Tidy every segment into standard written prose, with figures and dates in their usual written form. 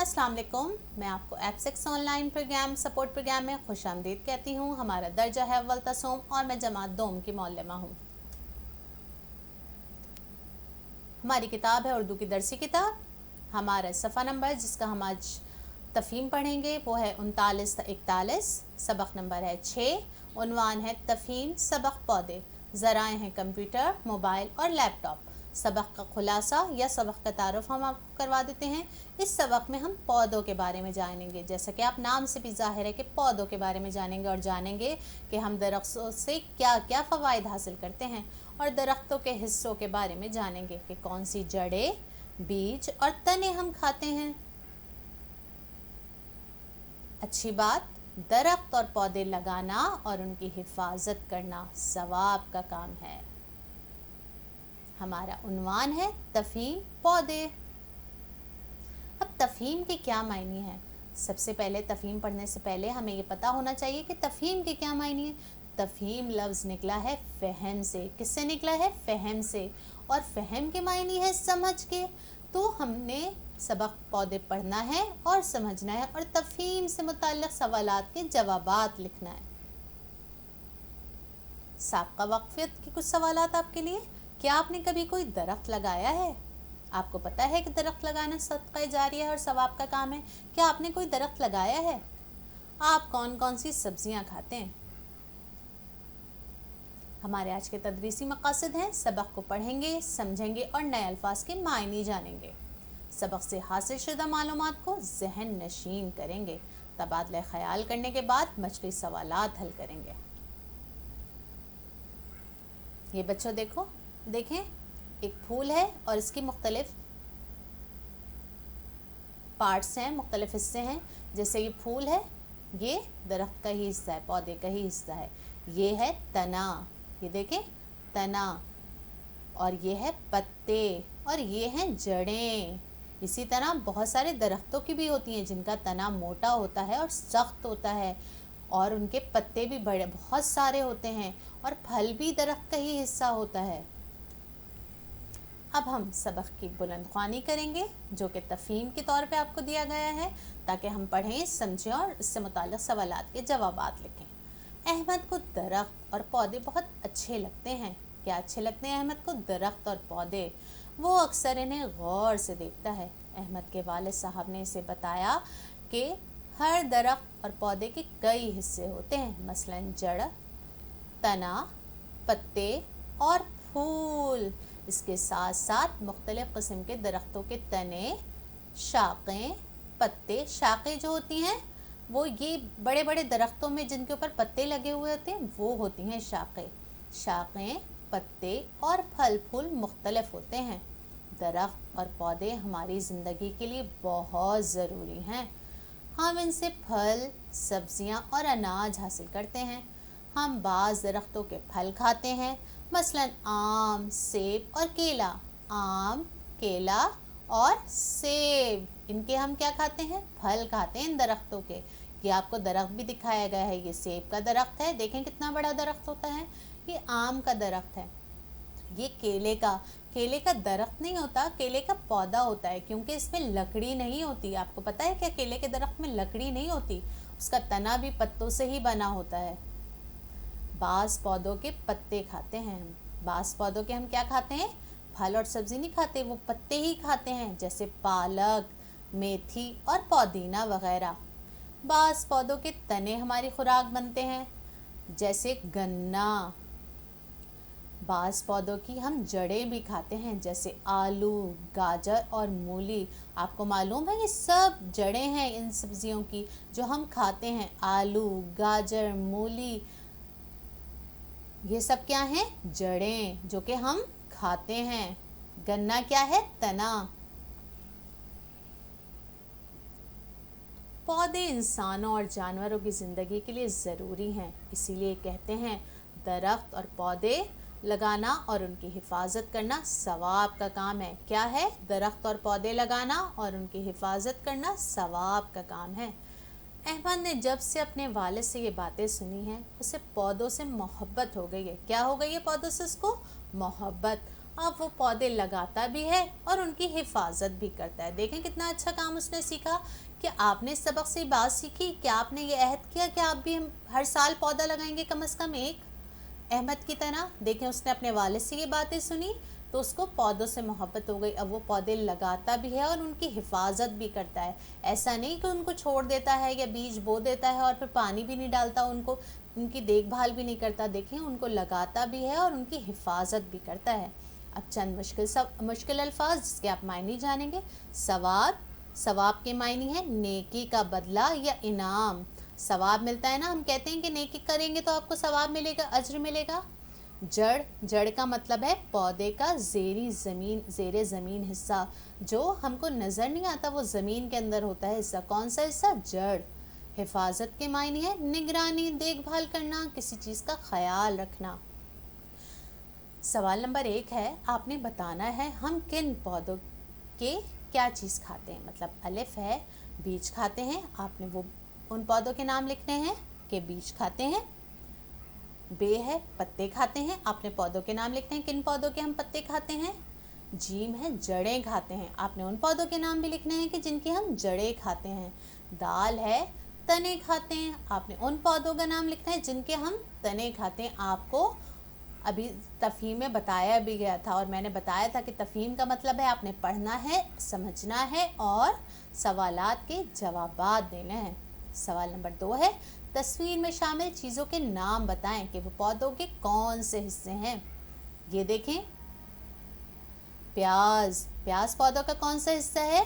अस्सलाम वालेकुम। मैं आपको एप्सिक्स ऑनलाइन प्रोग्राम सपोर्ट प्रोग्राम में खुश आमदीद कहती हूँ। हमारा दर्जा है अव्वल तसोम और मैं जमात दोम की मौलमा हूँ। हमारी किताब है उर्दू की दरसी किताब। हमारा सफ़ा नंबर जिसका हम आज तफ़हीम पढ़ेंगे वो है 39-41। सबक नंबर है 6। उन्वान है तफ़हीम सबक पौधे। ज़राए हैं कंप्यूटर, मोबाइल और लैपटॉप। सबक का खुलासा या सबक का तारुफ हम आपको करवा देते हैं। इस सबक में हम पौधों के बारे में जानेंगे, जैसा कि आप नाम से भी ज़ाहिर है कि पौधों के बारे में जानेंगे, और जानेंगे कि हम दरख्तों से क्या क्या फ़वाइद हासिल करते हैं, और दरख्तों के हिस्सों के बारे में जानेंगे कि कौन सी जड़ें, बीज और तने हम खाते हैं। अच्छी बात, दरख्त और पौधे लगाना और उनकी हिफाजत करना सवाब का काम है। हमारा उन्वान है तफ़हीम पौधे। अब तफ़हीम के क्या मायने हैं? सबसे पहले तफ़हीम पढ़ने से पहले हमें ये पता होना चाहिए कि तफ़हीम के क्या मायने हैं। तफ़हीम लफ्ज़ निकला है फ़हम से। किससे निकला है? फ़हम से। और फ़हम के मायने है समझ के। तो हमने सबक पौधे पढ़ना है और समझना है, और तफ़हीम से मुताल्लिक़ सवालात के जवाबात लिखना है। साबका वक़फ़ियत के कुछ सवालात आपके लिए। क्या आपने कभी कोई दरख्त लगाया है? आपको पता है कि दरख्त लगाना सदक़ा जारिया और सवाब का काम है। क्या आपने कोई दरख्त लगाया है? आप कौन कौन सी सब्जियां खाते हैं? हमारे आज के तदरीसी मक़ासद हैं, सबक को पढ़ेंगे, समझेंगे और नए अल्फाज के मायने जानेंगे। सबक से हासिल शुदा मालूमात को ज़हन नशीन करेंगे। तबादला ख़याल करने के बाद मशक़ी सवालात हल करेंगे। ये बच्चों देखें, एक फूल है और इसकी मुख्तलिफ पार्ट्स हैं, मुख्तलिफ हिस्से हैं। जैसे ये फूल है, ये दरख्त का ही हिस्सा है, पौधे का ही हिस्सा है। ये है तना, ये देखें तना, और ये है पत्ते, और ये हैं जड़ें। इसी तरह बहुत सारे दरख्तों की भी होती हैं जिनका तना मोटा होता है और सख्त होता है, और उनके पत्ते भी बड़े बहुत सारे होते हैं, और फल भी दरख्त का ही हिस्सा होता है। अब हम सबक की बुलंदख्वानी करेंगे जो कि तफ़हीम के तौर पे आपको दिया गया है, ताकि हम पढ़ें, समझें और इससे मुताल्लिक़ सवालात के जवाबात लिखें। अहमद को दरख्त और पौधे बहुत अच्छे लगते हैं। क्या अच्छे लगते हैं अहमद को? दरख्त और पौधे। वो अक्सर इन्हें गौर से देखता है। अहमद के वालिद साहब ने इसे बताया कि हर दरख्त और पौधे के कई हिस्से होते हैं, मसलन जड़, तना, पत्ते और फूल। इसके साथ साथ मुख्तलिफ़ किस्म के दरख्तों के तने, शाखें, पत्ते। शाखें जो होती हैं वो ये बड़े बड़े दरख्तों में जिनके ऊपर पत्ते लगे हुए होते हैं वो होती हैं शाखें। शाखें, पत्ते और फल फूल मुख्तलिफ होते हैं। दरख्त और पौधे हमारी ज़िंदगी के लिए बहुत ज़रूरी हैं। हम इनसे फल, सब्जियां और अनाज हासिल करते हैं। हम बाज़ दरख्तों के फल खाते हैं, मसलन आम, सेब और केला। आम, केला और सेब, इनके हम क्या खाते हैं? फल खाते हैं इन दरख्तों के। ये आपको दरख्त भी दिखाया गया है। ये सेब का दरख्त है, देखें कितना बड़ा दरख्त होता है। ये आम का दरख्त है। ये केले का दरख्त नहीं होता, केले का पौधा होता है, क्योंकि इसमें लकड़ी नहीं होती। आपको पता है क्या? केले के दरख्त में लकड़ी नहीं होती, उसका तना भी पत्तों से ही बना होता है। बाज़ पौधों के पत्ते खाते हैं हम। बाज़ पौधों के हम क्या खाते हैं? फल और सब्ज़ी नहीं खाते, वो पत्ते ही खाते हैं, जैसे पालक, मेथी और पुदीना वगैरह। बाज़ पौधों के तने हमारी खुराक बनते हैं, जैसे गन्ना। बाज़ पौधों की हम जड़ें भी खाते हैं, जैसे आलू, गाजर और मूली। आपको मालूम है ये सब जड़ें हैं इन सब्जियों की जो हम खाते हैं। आलू, गाजर, मूली, ये सब क्या हैं? जड़ें जो कि हम खाते हैं। गन्ना क्या है? तना। पौधे इंसानों और जानवरों की ज़िंदगी के लिए ज़रूरी हैं, इसीलिए कहते हैं दरख्त और पौधे लगाना और उनकी हिफाजत करना सवाब का काम है। क्या है? दरख्त और पौधे लगाना और उनकी हिफाजत करना सवाब का काम है। अहमद ने जब से अपने वालिद से ये बातें सुनी हैं, उसे पौधों से मोहब्बत हो गई है। क्या हो गई है पौधों से उसको? मोहब्बत। अब वो पौधे लगाता भी है और उनकी हिफाजत भी करता है। देखें कितना अच्छा काम उसने सीखा। कि आपने इस सबक से बात सीखी कि आपने ये अहद किया कि आप भी हम हर साल पौधा लगाएंगे कम से कम एक, अहमद की तरह। देखें उसने अपने वालिद से ये बातें सुनी तो उसको पौधों से मोहब्बत हो गई। अब वो पौधे लगाता भी है और उनकी हिफाजत भी करता है। ऐसा नहीं कि उनको छोड़ देता है या बीज बो देता है और फिर पानी भी नहीं डालता, उनको उनकी देखभाल भी नहीं करता। देखें उनको लगाता भी है और उनकी हिफाजत भी करता है। अब चंद मुश्किल अल्फाज जिसके आप मायने जानेंगे। सवाब, सवाब के मायने हैं नेकी का बदला या इनाम। सवाब मिलता है ना, हम कहते हैं कि नेकी करेंगे तो आपको सवाब मिलेगा, अज्र मिलेगा। जड़, जड़ का मतलब है पौधे का ज़ेरे ज़मीन हिस्सा, जो हमको नज़र नहीं आता, वो ज़मीन के अंदर होता है हिस्सा। कौन सा हिस्सा? जड़। हिफाजत के मायने है निगरानी, देखभाल करना, किसी चीज़ का ख्याल रखना। सवाल नंबर 1 है, आपने बताना है हम किन पौधों के क्या चीज़ खाते हैं। मतलब अलिफ है बीज खाते हैं, आपने वो उन पौधों के नाम लिखने हैं कि बीज खाते हैं। बे है पत्ते खाते हैं, आपने पौधों के नाम लिखते हैं किन पौधों के हम पत्ते खाते हैं। जीम है जड़ें खाते हैं, आपने उन पौधों के नाम भी लिखने हैं कि जिनकी हम जड़ें खाते हैं। दाल है तने खाते हैं, आपने उन पौधों का नाम लिखना है जिनके हम तने खाते हैं। आपको अभी तफ़हीम में बताया भी गया था और मैंने बताया था कि तफ़हीम का मतलब है आपने पढ़ना है, समझना है और सवालात के जवाबात देने हैं। सवाल नंबर 2 है, तस्वीर में शामिल चीज़ों के नाम बताएं कि वो पौधों के कौन से हिस्से हैं। ये देखें, प्याज, प्याज पौधों का कौन सा हिस्सा है?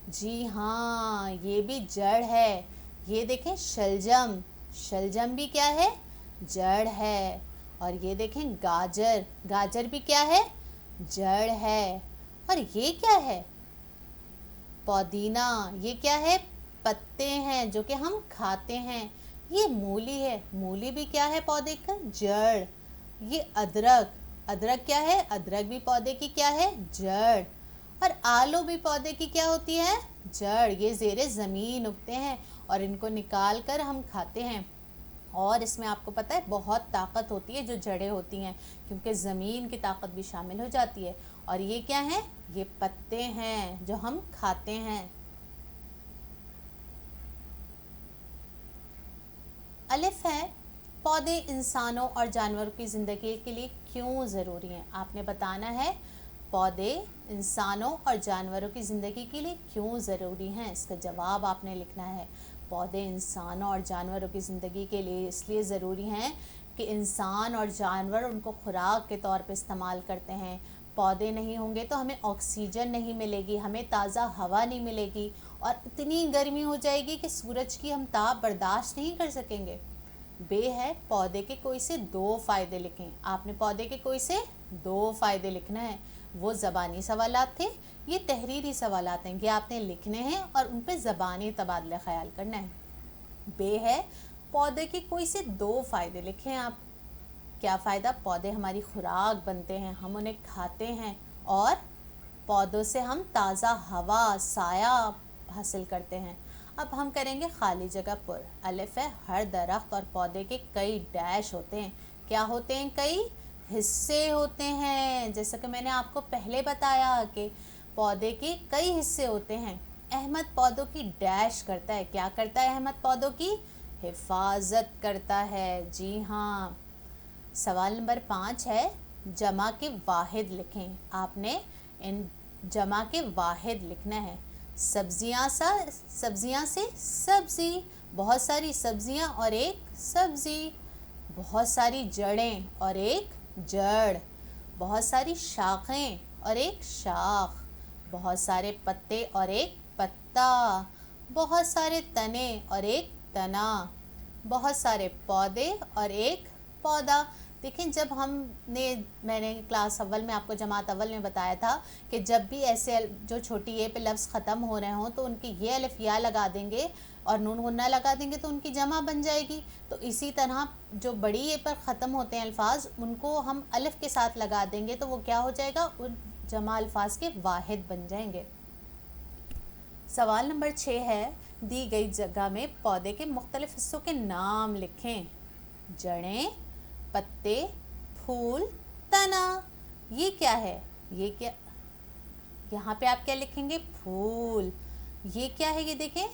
जी हाँ, ये भी जड़ है। ये देखें शलजम, शलजम भी क्या है? जड़ है। और ये देखें गाजर, गाजर भी क्या है? जड़ है। और ये क्या है? पुदीना, ये क्या है? पत्ते हैं जो कि हम खाते हैं। ये मूली है, मूली भी क्या है? पौधे का जड़। ये अदरक, अदरक क्या है? अदरक भी पौधे की क्या है? जड़। और आलू भी पौधे की क्या होती है? जड़। ये ज़ेरे ज़मीन उगते हैं और इनको निकाल कर हम खाते हैं। और इसमें आपको पता है बहुत ताकत होती है जो जड़ें होती हैं, क्योंकि ज़मीन की ताकत भी शामिल हो जाती है। और ये क्या है? ये पत्ते हैं जो हम खाते हैं। अलिफ है, पौधे इंसानों और जानवरों की ज़िंदगी के लिए क्यों ज़रूरी हैं। आपने बताना है पौधे इंसानों और जानवरों की ज़िंदगी के लिए क्यों ज़रूरी हैं। इसका जवाब आपने लिखना है। पौधे इंसानों और जानवरों की ज़िंदगी के लिए इसलिए ज़रूरी हैं कि इंसान और जानवर उनको खुराक के तौर पे इस्तेमाल करते हैं। पौधे नहीं होंगे तो हमें ऑक्सीजन नहीं मिलेगी, हमें ताज़ा हवा नहीं मिलेगी और इतनी गर्मी हो जाएगी कि सूरज की हम ताप बर्दाश्त नहीं कर सकेंगे। बे है, पौधे के कोई से 2 फ़ायदे लिखें। आपने पौधे के कोई से 2 फ़ायदे लिखना है। वो ज़बानी सवालात थे, ये तहरीरी सवालात हैं, ये आपने लिखने हैं और उन पे ज़बानी तबादला ख्याल करना है। बे है, पौधे के कोई से 2 फ़ायदे लिखें आप। क्या फ़ायदा? पौधे हमारी खुराक बनते हैं, हम उन्हें खाते हैं और पौधों से हम ताज़ा हवा, साया हासिल करते हैं। अब हम करेंगे खाली जगह पर। अलिफ है, हर दरख्त और पौधे के कई डैश होते हैं। क्या होते हैं? कई हिस्से होते हैं। जैसा कि मैंने आपको पहले बताया कि पौधे के कई हिस्से होते हैं। अहमद पौधों की डैश करता है। क्या करता है अहमद? पौधों की हिफाजत करता है। जी हाँ। सवाल नंबर 5 है, जमा के वाहिद लिखें। आपने इन जमा के वाहिद लिखना है। सब्जियां से सब्जी, बहुत सारी सब्जियां और एक सब्जी। बहुत सारी जड़ें और एक जड़। बहुत सारी शाखें और एक शाख। बहुत सारे पत्ते और एक पत्ता। बहुत सारे तने और एक तना। बहुत सारे पौधे और एक पौधा। देखें, जब मैंने क्लास अव्वल में आपको जमात अव्वल में बताया था कि जब भी ऐसे जो छोटी ए पे लफ्ज़ ख़त्म हो रहे हों तो उनकी ये अलिफ या लगा देंगे और नून गुन्ना लगा देंगे तो उनकी जमा बन जाएगी। तो इसी तरह जो बड़ी ए पर ख़त्म होते हैं अल्फाज, उनको हम अलिफ के साथ लगा देंगे तो वो क्या हो जाएगा? उन जमा अल्फाज के वाहिद बन जाएंगे। सवाल नंबर 6 है, दी गई जगह में पौधे के मुख्तलिफ हिस्सों के नाम लिखें। जड़ें, पत्ते, फूल, तना। یہ کیا ہے؟ یہ کیا، یہاں پہ آپ کیا لکھیں گے؟ پھول. یہ کیا ہے؟ یہ دیکھیں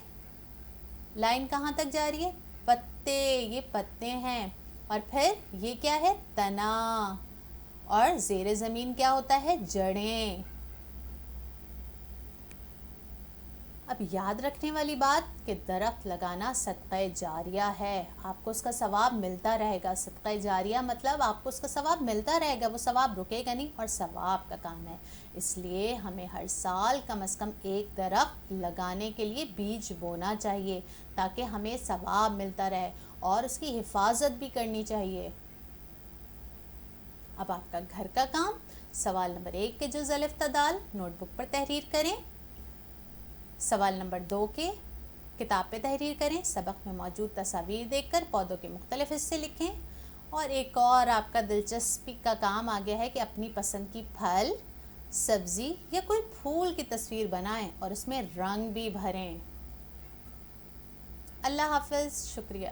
لائن کہاں تک جا رہی ہے؟ پتے، یہ پتے ہیں. اور پھر یہ کیا ہے؟ تنا. اور زیر زمین کیا ہوتا ہے؟ جڑیں. اب یاد رکھنے والی بات کہ درخت لگانا صدقہ جاریہ ہے. آپ کو اس کا ثواب ملتا رہے گا. صدقہ جاریہ مطلب آپ کو اس کا ثواب ملتا رہے گا، وہ ثواب رکے گا نہیں، اور ثواب کا کام ہے. اس لیے ہمیں ہر سال کم از کم ایک درخت لگانے کے لیے بیج بونا چاہیے تاکہ ہمیں ثواب ملتا رہے، اور اس کی حفاظت بھی کرنی چاہیے. اب آپ کا گھر کا کام، سوال نمبر 1 کے جز الف تا دال نوٹ بک پر تحریر کریں. سوال نمبر 2 کے کتاب پہ تحریر کریں. سبق میں موجود تصاویر دیکھ کر پودوں کے مختلف حصے لکھیں. اور ایک اور آپ کا دلچسپی کا کام آ گیا ہے کہ اپنی پسند کی پھل، سبزی یا کوئی پھول کی تصویر بنائیں اور اس میں رنگ بھی بھریں. اللہ حافظ. شکریہ.